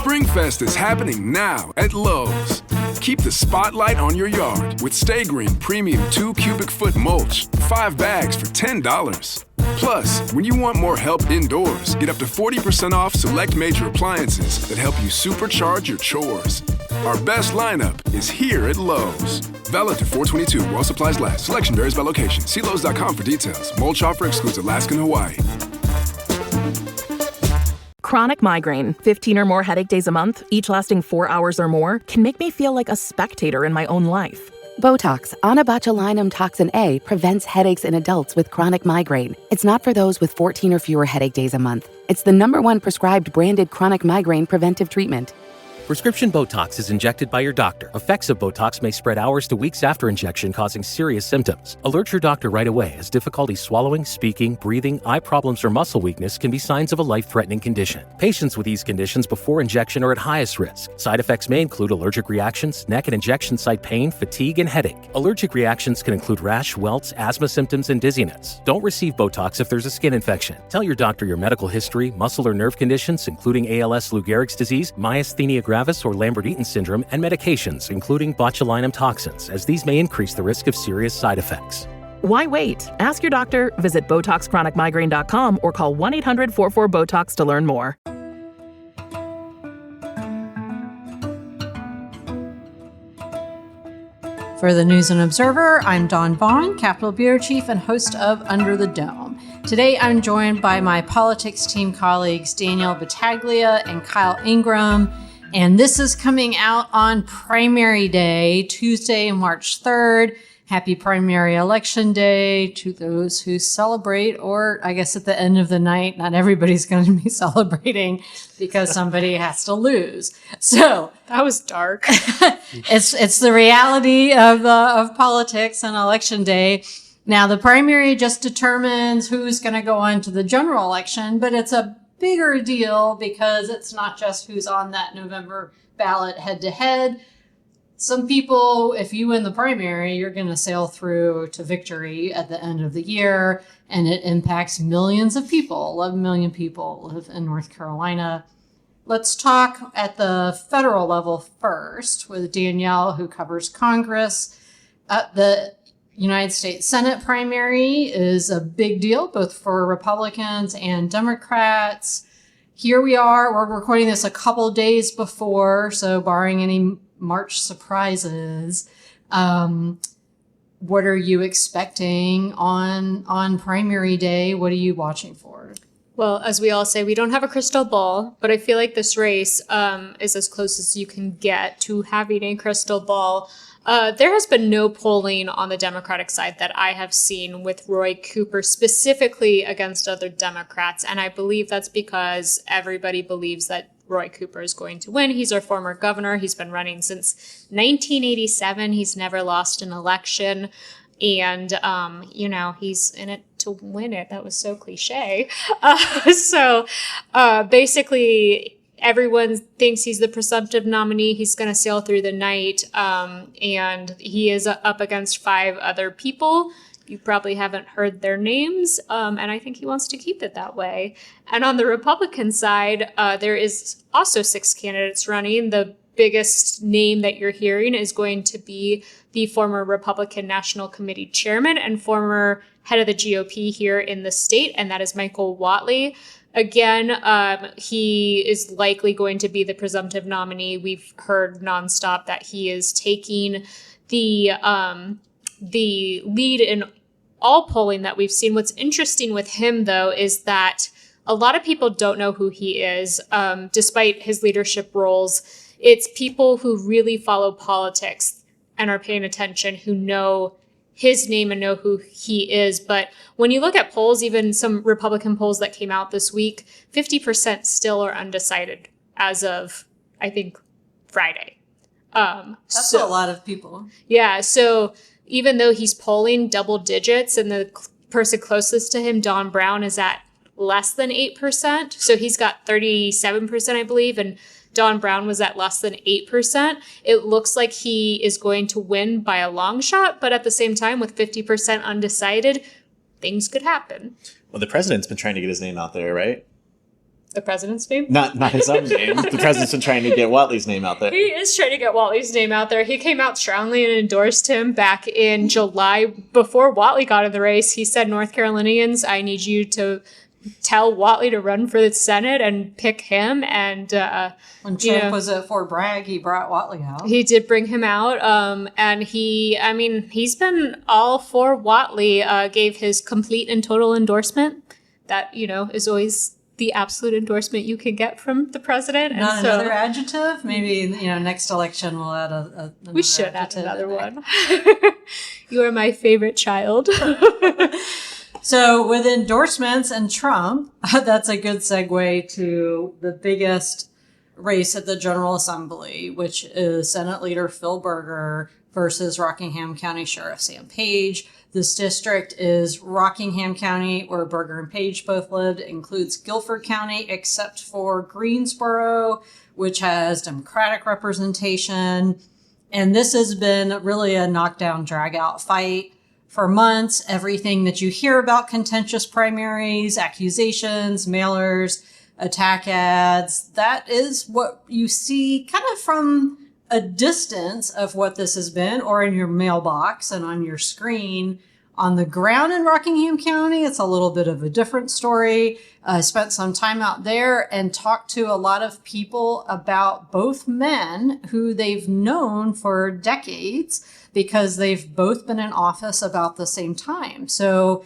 Springfest is happening now at Lowe's. Keep the spotlight on your yard with Stay Green Premium 2 cubic foot mulch, 5 bags for $10. Plus, when you want more help indoors, get up to 40% off select major appliances that help you supercharge your chores. Our best lineup is here at Lowe's. Valid to 4/22 while supplies last. Selection varies by location. See Lowe's.com for details. Mulch offer excludes Alaska and Hawaii. Chronic migraine, 15 or more headache days a month, each lasting 4 hours or more, can make me feel like a spectator in my own life. Botox, onabotulinum toxin A, prevents headaches in adults with chronic migraine. It's not for those with 14 or fewer headache days a month. It's the #1 prescribed branded chronic migraine preventive treatment. Prescription Botox is injected by your doctor. Effects of Botox may spread hours to weeks after injection, causing serious symptoms. Alert your doctor right away, as difficulty swallowing, speaking, breathing, eye problems, or muscle weakness can be signs of a life-threatening condition. Patients with these conditions before injection are at highest risk. Side effects may include allergic reactions, neck and injection site pain, fatigue, and headache. Allergic reactions can include rash, welts, asthma symptoms, and dizziness. Don't receive Botox if there's a skin infection. Tell your doctor your medical history, muscle or nerve conditions, including ALS, Lou Gehrig's disease, myasthenia gravis, or Lambert-Eaton syndrome, and medications, including botulinum toxins, as these may increase the risk of serious side effects. Why wait? Ask your doctor, visit BotoxChronicMigraine.com, or call 1-800-44-BOTOX to learn more. For the News and Observer, I'm Dawn Vaughan, Capitol Bureau Chief and host of Under the Dome. Today, I'm joined by my politics team colleagues Danielle Battaglia and Kyle Ingram, and this is coming out on Primary Day, Tuesday, March 3rd. Happy Primary Election Day to those who celebrate, or I guess at the end of the night, not everybody's going to be celebrating because somebody has to lose. So that was dark. It's the reality of politics on Election Day. Now, the primary just determines who's going to go on to the general election, but it's a bigger deal because it's not just who's on that November ballot head to head. Some people, if you win the primary, you're going to sail through to victory at the end of the year, and it impacts millions of people. 11 million people live in North Carolina. Let's talk at the federal level first with Danielle, who covers Congress. The United States Senate primary is a big deal, both for Republicans and Democrats. Here we are. We're recording this a couple days before, so barring any March surprises, what are you expecting on primary day? What are you watching for? Well, as we all say, we don't have a crystal ball, but I feel like this race is as close as you can get to having a crystal ball. There has been no polling on the Democratic side that I have seen with Roy Cooper specifically against other Democrats. And I believe that's because everybody believes that Roy Cooper is going to win. He's our former governor. He's been running since 1987. He's never lost an election. And, he's in it to win it. That was so cliche. Basically, everyone thinks he's the presumptive nominee. He's going to sail through the night. And he is up against 5 other people. You probably haven't heard their names. And I think he wants to keep it that way. And on the Republican side, there is also 6 candidates running. The biggest name that you're hearing is going to be the former Republican National Committee chairman and former head of the GOP here in the state, and that is Michael Whatley. Again, he is likely going to be the presumptive nominee. We've heard nonstop that he is taking the lead in all polling that we've seen. What's interesting with him, though, is that a lot of people don't know who he is, despite his leadership roles. It's people who really follow politics and are paying attention who know his name and know who he is. But when you look at polls, even some Republican polls that came out this week, 50% still are undecided as of, I think, Friday. That's a lot of people. Yeah. So even though he's polling double digits and the person closest to him, Dawn Brown, is at less than 8%. So he's got 37%, I believe, and Dawn Brown was at less than 8%. It looks like he is going to win by a long shot, but at the same time, with 50% undecided, things could happen. Well, the president's been trying to get his name out there, right? The president's name? Not his own name. The president's been trying to get Whatley's name out there. He is trying to get Whatley's name out there. He came out strongly and endorsed him back in July. Before Whatley got in the race, he said, North Carolinians, I need you to tell Whatley to run for the Senate and pick him. And when Trump was at Fort Bragg, he brought Whatley out. He did bring him out. And he's been all for Whatley, gave his complete and total endorsement. That, is always the absolute endorsement you can get from the president. Not another adjective? Maybe, next election we'll add another we should add another one. You are my favorite child. So with endorsements and Trump, that's a good segue to the biggest race at the General Assembly, which is Senate Leader Phil Berger versus Rockingham County Sheriff Sam Page. This district is Rockingham County, where Berger and Page both lived. It includes Guilford County, except for Greensboro, which has Democratic representation. And this has been really a knockdown, drag-out fight for months. Everything that you hear about contentious primaries, accusations, mailers, attack ads, that is what you see kind of from a distance of what this has been, or in your mailbox and on your screen. On the ground in Rockingham County, it's a little bit of a different story. I spent some time out there and talked to a lot of people about both men who they've known for decades because they've both been in office about the same time. So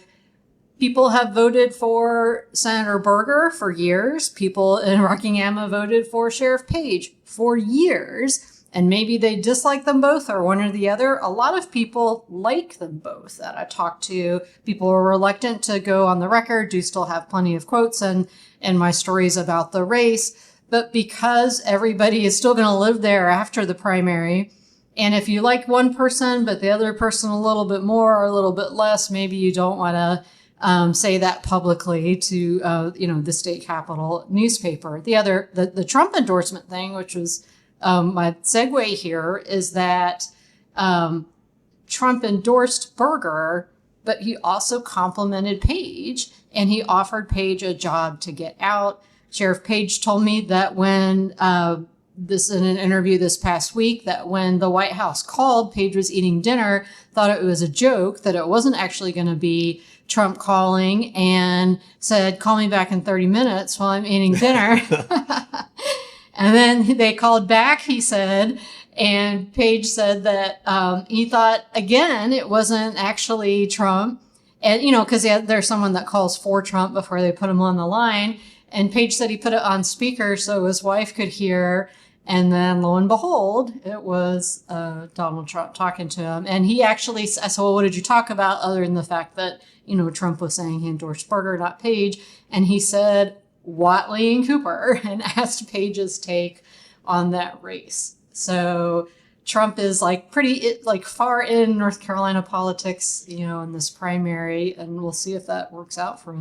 people have voted for Senator Berger for years. People in Rockingham have voted for Sheriff Page for years. And maybe they dislike them both or one or the other. A lot of people like them both that I talked to. People are reluctant to go on the record, do still have plenty of quotes and my stories about the race. But because everybody is still going to live there after the primary, and if you like one person, but the other person a little bit more or a little bit less, maybe you don't want to say that publicly to, the state capitol newspaper. The Trump endorsement thing, which was my segue here, is that Trump endorsed Berger, but he also complimented Page, and he offered Page a job to get out. Sheriff Page told me that when in an interview this past week, that when the White House called, Page was eating dinner, thought it was a joke, that it wasn't actually going to be Trump calling, and said, call me back in 30 minutes while I'm eating dinner. And then they called back, he said, and Page said that he thought, again, it wasn't actually Trump. And, because there's someone that calls for Trump before they put him on the line. And Page said he put it on speaker so his wife could hear. And then, lo and behold, it was Donald Trump talking to him. And he actually, I said, well, what did you talk about other than the fact that, Trump was saying he endorsed Berger, not Page? And he said Whatley and Cooper, and asked Page's take on that race. So Trump is pretty far in North Carolina politics, in this primary, and we'll see if that works out for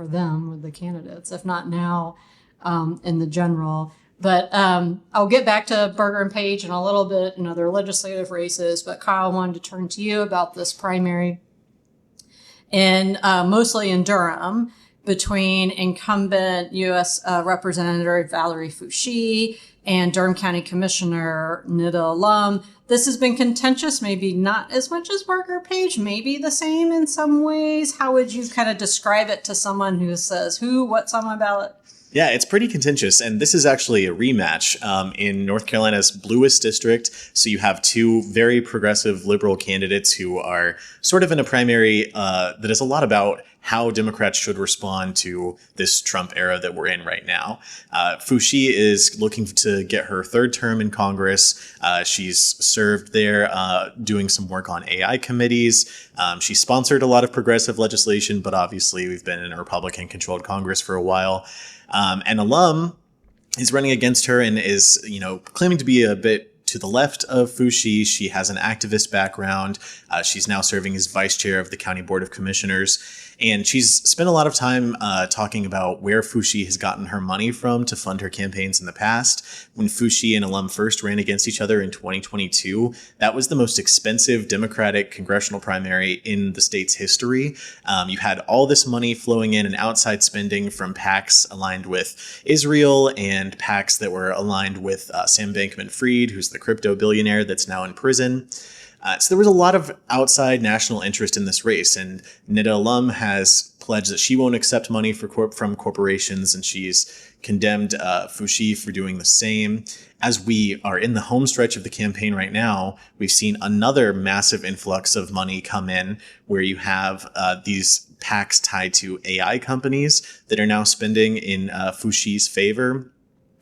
them with the candidates, if not now, in the general. But I'll get back to Berger and Page in a little bit and other legislative races. But Kyle, wanted to turn to you about this primary, and mostly in Durham, between incumbent U.S. Representative Valerie Foushee and Durham County Commissioner Nida Allam. This has been contentious, maybe not as much as Berger Page, maybe the same in some ways. How would you kind of describe it to someone who says, what's on my ballot? Yeah, it's pretty contentious. And this is actually a rematch in North Carolina's bluest district. So you have two very progressive liberal candidates who are sort of in a primary that is a lot about how Democrats should respond to this Trump era that we're in right now. Foushee is looking to get her third term in Congress. She's served there doing some work on AI committees. She sponsored a lot of progressive legislation, but obviously we've been in a Republican-controlled Congress for a while. And Allam is running against her and is, claiming to be a bit to the left of Foushee. She has an activist background. She's now serving as vice chair of the County Board of Commissioners. And she's spent a lot of time talking about where Foushee has gotten her money from to fund her campaigns in the past. When Foushee and Allam first ran against each other in 2022, that was the most expensive Democratic congressional primary in the state's history. You had all this money flowing in and outside spending from PACs aligned with Israel and PACs that were aligned with Sam Bankman-Fried, who's the crypto billionaire that's now in prison. So there was a lot of outside national interest in this race, and Nida Allam has pledged that she won't accept money from corporations, and she's condemned Foushee for doing the same. As we are in the home stretch of the campaign right now, we've seen another massive influx of money come in, where you have these PACs tied to AI companies that are now spending in Foushee's favor.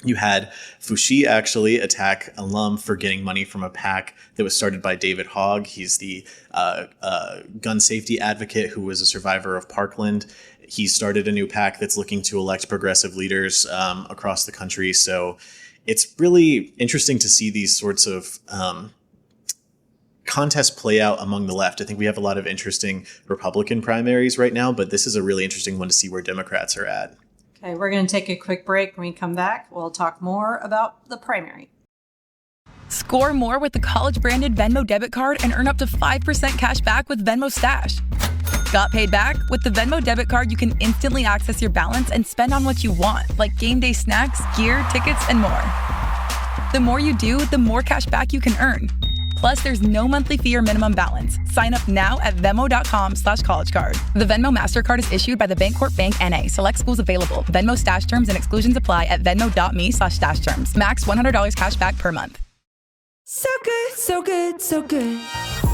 You had Foushee actually attack Allam for getting money from a PAC that was started by David Hogg. He's the gun safety advocate who was a survivor of Parkland. He started a new PAC that's looking to elect progressive leaders across the country. So it's really interesting to see these sorts of contests play out among the left. I think we have a lot of interesting Republican primaries right now, but this is a really interesting one to see where Democrats are at. Okay, we're going to take a quick break. When we come back, we'll talk more about the primary. Score more with the college-branded Venmo debit card and earn up to 5% cash back with Venmo Stash. Got paid back? With the Venmo debit card, you can instantly access your balance and spend on what you want, like game day snacks, gear, tickets, and more. The more you do, the more cash back you can earn. Plus, there's no monthly fee or minimum balance. Sign up now at Venmo.com/collegecard. The Venmo MasterCard is issued by the Bancorp Bank N.A. Select schools available. Venmo Stash terms and exclusions apply at venmo.me/stash terms. Max $100 cash back per month. So good, so good, so good.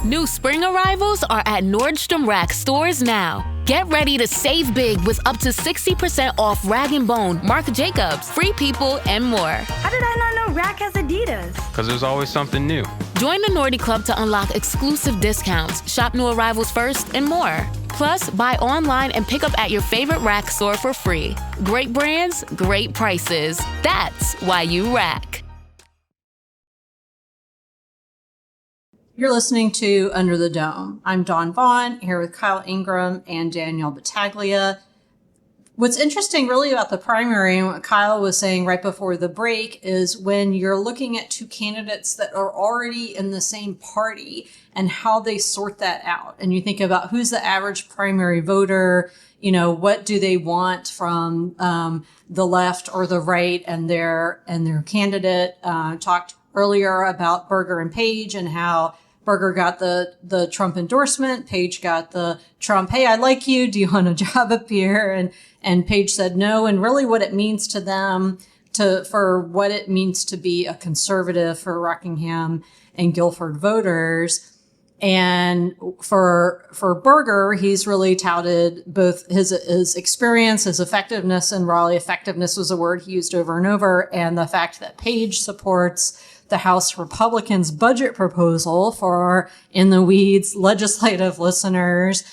New spring arrivals are at Nordstrom Rack stores now. Get ready to save big with up to 60% off Rag & Bone, Marc Jacobs, Free People, and more. How did I not know Rack has Adidas? Because there's always something new. Join the Nordy Club to unlock exclusive discounts, shop new arrivals first, and more. Plus, buy online and pick up at your favorite Rack store for free. Great brands, great prices. That's why you Rack. You're listening to Under the Dome. I'm Dawn Vaughan, here with Kyle Ingram and Danielle Battaglia. What's interesting really about the primary and what Kyle was saying right before the break is when you're looking at two candidates that are already in the same party and how they sort that out. And you think about who's the average primary voter, you know, what do they want from the left or the right and their candidate. Talked earlier about Berger and Page and how Berger got the Trump endorsement. Page got the Trump, hey, I like you. Do you want a job up here? And Page said no. And really what it means to them, for what it means to be a conservative for Rockingham and Guilford voters. And for Berger, he's really touted both his experience, his effectiveness in Raleigh. Effectiveness was a word he used over and over. And the fact that Page supports the House Republicans' budget proposal for in the weeds legislative listeners,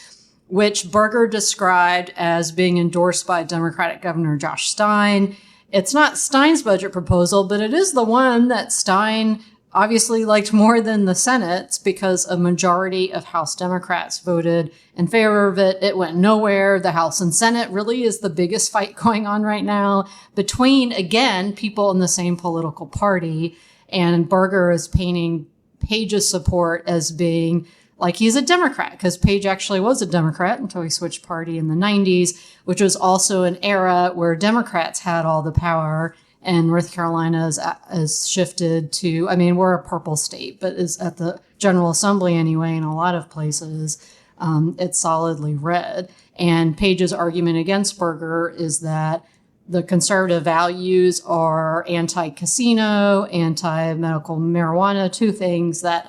which Berger described as being endorsed by Democratic Governor Josh Stein. It's not Stein's budget proposal, but it is the one that Stein obviously liked more than the Senate's because a majority of House Democrats voted in favor of it. It went nowhere. The House and Senate really is the biggest fight going on right now between, again, people in the same political party. And Berger is painting Page's support as being like he's a Democrat, because Page actually was a Democrat until he switched party in the 90s, which was also an era where Democrats had all the power. And North Carolina is shifted to, I mean, we're a purple state, but is at the General Assembly anyway, in a lot of places, it's solidly red. And Page's argument against Berger is that the conservative values are anti-casino, anti-medical marijuana, two things that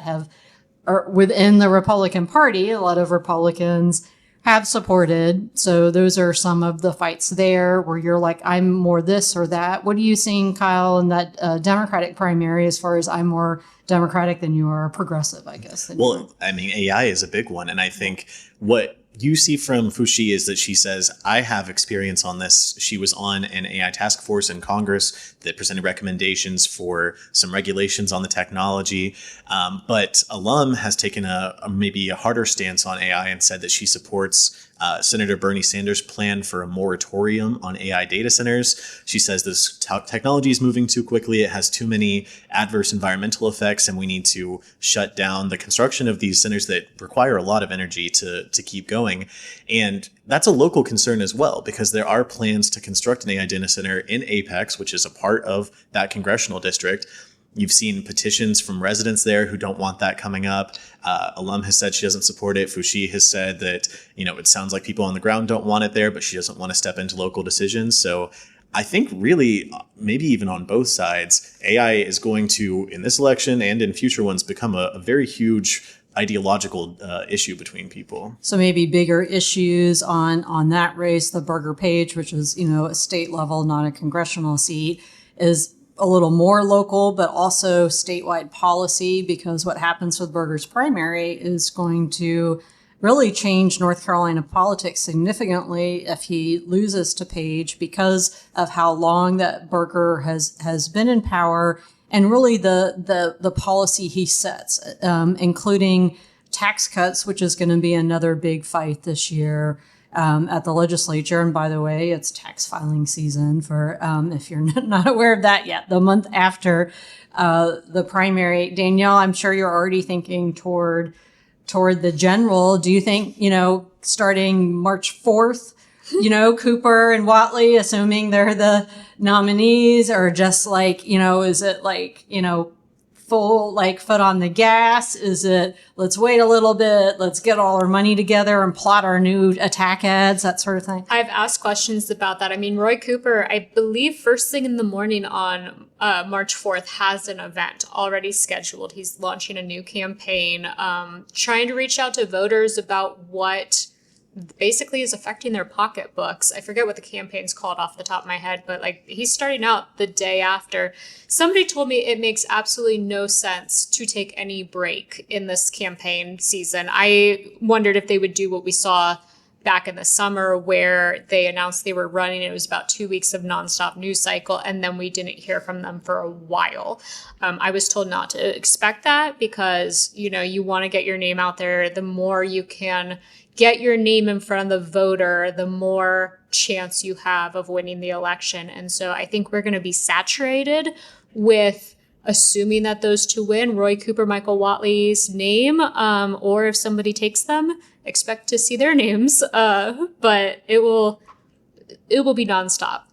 are within the Republican Party. A lot of Republicans have supported. So those are some of the fights there where you're like, I'm more this or that. What are you seeing, Kyle, in that Democratic primary as far as I'm more Democratic than you are progressive, I guess? Well, I mean, AI is a big one. And I think what you see from Foushee is that she says, I have experience on this. She was on an AI task force in Congress that presented recommendations for some regulations on the technology. But Allam has taken maybe a harder stance on AI and said that she supports Senator Bernie Sanders' plan for a moratorium on AI data centers. She says this technology is moving too quickly. It has too many adverse environmental effects, and we need to shut down the construction of these centers that require a lot of energy to keep going. And that's a local concern as well, because there are plans to construct an AI data center in Apex, which is a part of that congressional district. You've seen petitions from residents there who don't want that coming up. Allam has said she doesn't support it. Foushee has said that, it sounds like people on the ground don't want it there, but she doesn't want to step into local decisions. So I think really, maybe even on both sides, AI is going to, in this election and in future ones, become a very huge ideological issue between people. So maybe bigger issues on that race, the Berger Page, which is, a state level, not a congressional seat, is a little more local, but also statewide policy, because what happens with Berger's primary is going to really change North Carolina politics significantly if he loses to Page, because of how long that Berger has been in power, and really the policy he sets, including tax cuts, which is going to be another big fight this year at the legislature. And by the way, it's tax filing season for, if you're not aware of that yet, the month after the primary. Danielle, I'm sure you're already thinking toward the general. Do you think, starting March 4th, Cooper and Whatley, assuming they're the nominees, or just is it full foot on the gas? Is it, let's wait a little bit, let's get all our money together and plot our new attack ads, that sort of thing? I've asked questions about that. I mean, Roy Cooper, I believe first thing in the morning on March 4th has an event already scheduled. He's launching a new campaign, trying to reach out to voters about what basically is affecting their pocketbooks. I forget what the campaign's called off the top of my head, but he's starting out the day after. Somebody told me it makes absolutely no sense to take any break in this campaign season. I wondered if they would do what we saw back in the summer, where they announced they were running. It was about 2 weeks of nonstop news cycle, and then we didn't hear from them for a while. I was told not to expect that, because, you want to get your name out there. The more you can get your name in front of the voter, the more chance you have of winning the election. And so I think we're going to be saturated with assuming that those two win, Roy Cooper, Michael Whatley's name, or if somebody takes them, expect to see their names. But it will be nonstop.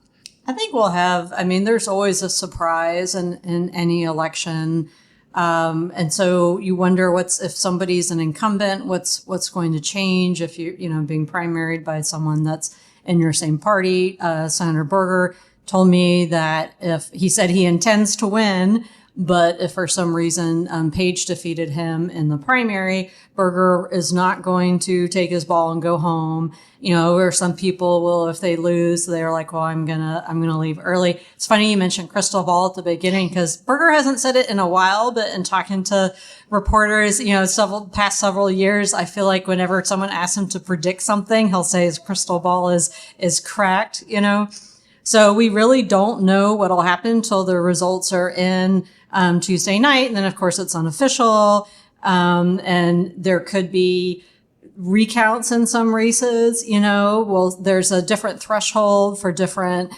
I think we'll have, there's always a surprise in any election. And so you wonder if somebody's an incumbent, what's going to change if you're, being primaried by someone that's in your same party. Senator Berger told me that if he said he intends to win, but if for some reason Page defeated him in the primary, Berger is not going to take his ball and go home. Or some people will, if they lose, they're like, well, I'm gonna leave early. It's funny you mentioned crystal ball at the beginning, because Berger hasn't said it in a while, but in talking to reporters, past several years, I feel like whenever someone asks him to predict something, he'll say his crystal ball is cracked. So we really don't know what'll happen until the results are in Tuesday night. And then, of course, it's unofficial. And there could be recounts in some races, there's a different threshold for different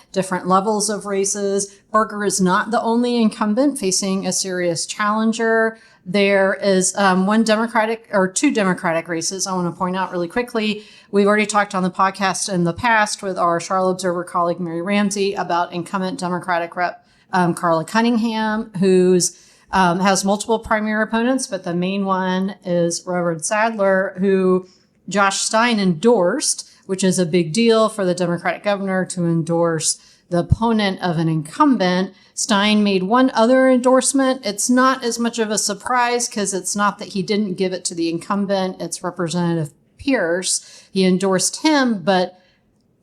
levels of races. Berger is not the only incumbent facing a serious challenger. There is two Democratic races I want to point out really quickly. We've already talked on the podcast in the past with our Charlotte Observer colleague Mary Ramsey about incumbent Democratic Rep Carla Cunningham, who's has multiple primary opponents, but the main one is Reverend Sadler, who Josh Stein endorsed, which is a big deal for the Democratic governor to endorse the opponent of an incumbent. Stein made one other endorsement. It's not as much of a surprise, because it's not that he didn't give it to the incumbent. It's Representative Pierce. He endorsed him, but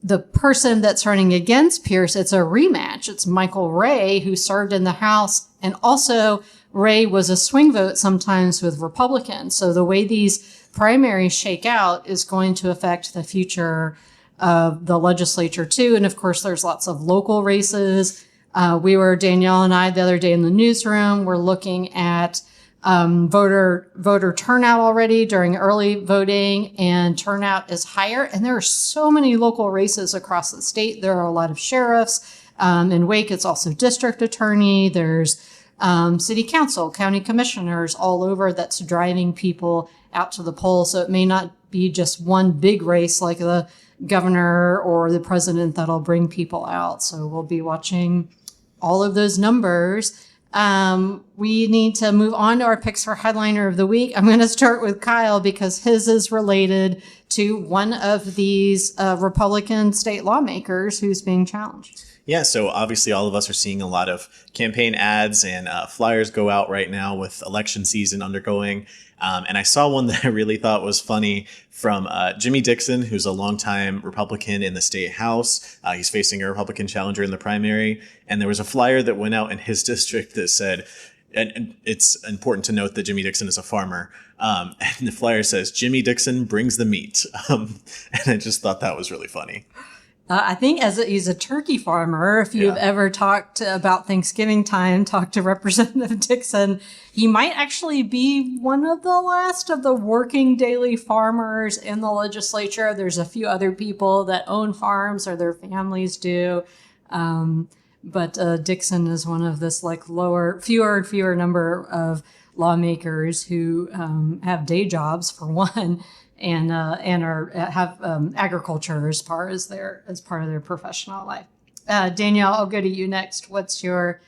the person that's running against Pierce, it's a rematch. It's Michael Ray, who served in the House, and also Ray was a swing vote sometimes with Republicans. So the way these primaries shake out is going to affect the future of the legislature too. And of course, there's lots of local races. Danielle and I, the other day in the newsroom, we're looking at voter turnout already during early voting, and turnout is higher. And there are so many local races across the state. There are a lot of sheriffs. In Wake, it's also district attorney. There's city council, county commissioners all over that's driving people out to the polls. So it may not be just one big race like the governor or the president that'll bring people out. So we'll be watching all of those numbers. We need to move on to our picks for headliner of the week. I'm going to start with Kyle because his is related to one of these Republican state lawmakers who's being challenged. Yeah, so obviously all of us are seeing a lot of campaign ads and flyers go out right now with election season undergoing. And I saw one that I really thought was funny from Jimmy Dixon, who's a longtime Republican in the state house. He's facing a Republican challenger in the primary. And there was a flyer that went out in his district that said, and it's important to note that Jimmy Dixon is a farmer. And the flyer says, Jimmy Dixon brings the meat. And I just thought that was really funny. I think he's a turkey farmer, if you've ever talked about Thanksgiving time, talked to Representative Dixon, he might actually be one of the last of the working daily farmers in the legislature. There's a few other people that own farms or their families do. But Dixon is one of this fewer and fewer number of lawmakers who have day jobs for one. And have agriculture as part of their professional life. Danielle, I'll go to you next. What's your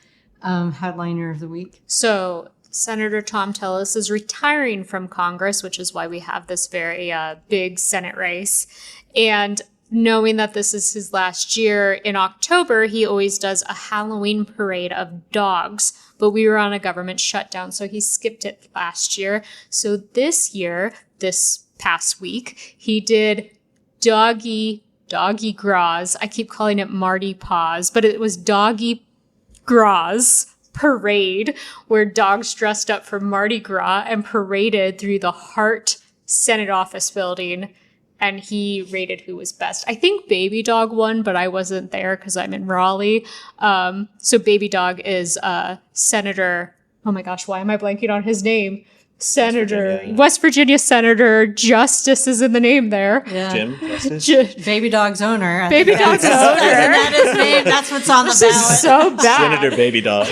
headliner of the week? So Senator Tom Tillis is retiring from Congress, which is why we have this very big Senate race. And knowing that this is his last year, in October, he always does a Halloween parade of dogs. But we were on a government shutdown, so he skipped it last year. So this year, this past week, he did Doggy Gras. I keep calling it Marty Paws, but it was Doggy Gras parade, where dogs dressed up for Mardi Gras and paraded through the Hart Senate office building, and he rated who was best. I think Baby Dog won, but I wasn't there because I'm in Raleigh. So Baby Dog is Senator, oh my gosh, why am I blanking on his name? West Virginia Senator Justice is in the name there. Yeah. Jim Justice? Baby Dog's owner. Baby Dog's owner. That is his name. That's what's on the ballot. So bad. Senator Baby Dog.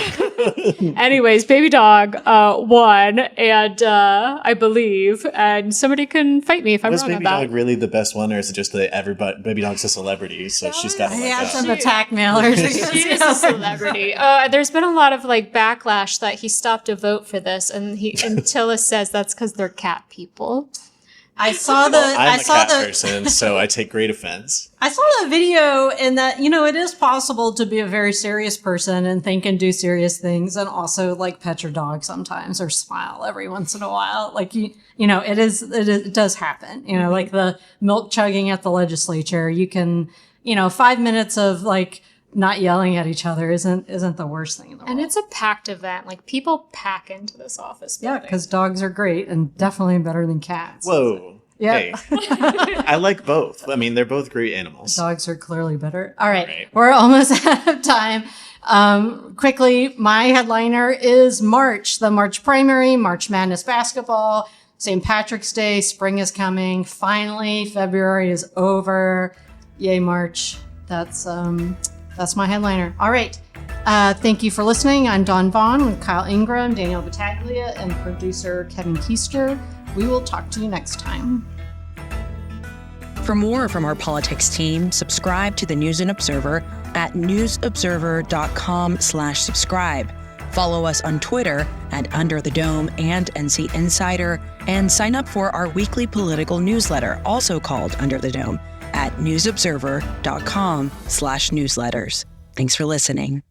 Anyways, Baby Dog won, and I believe, and somebody can fight me if I'm wrong on that. Was Baby Dog really the best one, or is it just that Baby Dog's a celebrity, so she's got to He had some attack mailers. She is a celebrity. There's been a lot of backlash that he stopped a vote for this, and Tillis says that's because they're cat people. I'm a cat person, so I take great offense. I saw the video, and that, it is possible to be a very serious person and think and do serious things, and also pet your dog sometimes or smile every once in a while. It does happen. Like the milk chugging at the legislature. You can, 5 minutes of not yelling at each other isn't the worst thing in the world. And it's a packed event. People pack into this office building. Yeah, because dogs are great and definitely better than cats. Whoa. Yeah. Hey. I like both. I mean, they're both great animals. Dogs are clearly better. All right. We're almost out of time. Quickly, my headliner is March, the March primary, March Madness basketball, St. Patrick's Day, spring is coming. Finally, February is over. Yay, March. That's my headliner. All right. Thank you for listening. I'm Dawn Vaughan with Kyle Ingram, Danielle Battaglia, and producer Kevin Keister. We will talk to you next time. For more from our politics team, subscribe to the News and Observer at newsobserver.com/subscribe. Follow us on Twitter at Under the Dome and NC Insider, and sign up for our weekly political newsletter, also called Under the Dome, at newsobserver.com/newsletters. Thanks for listening.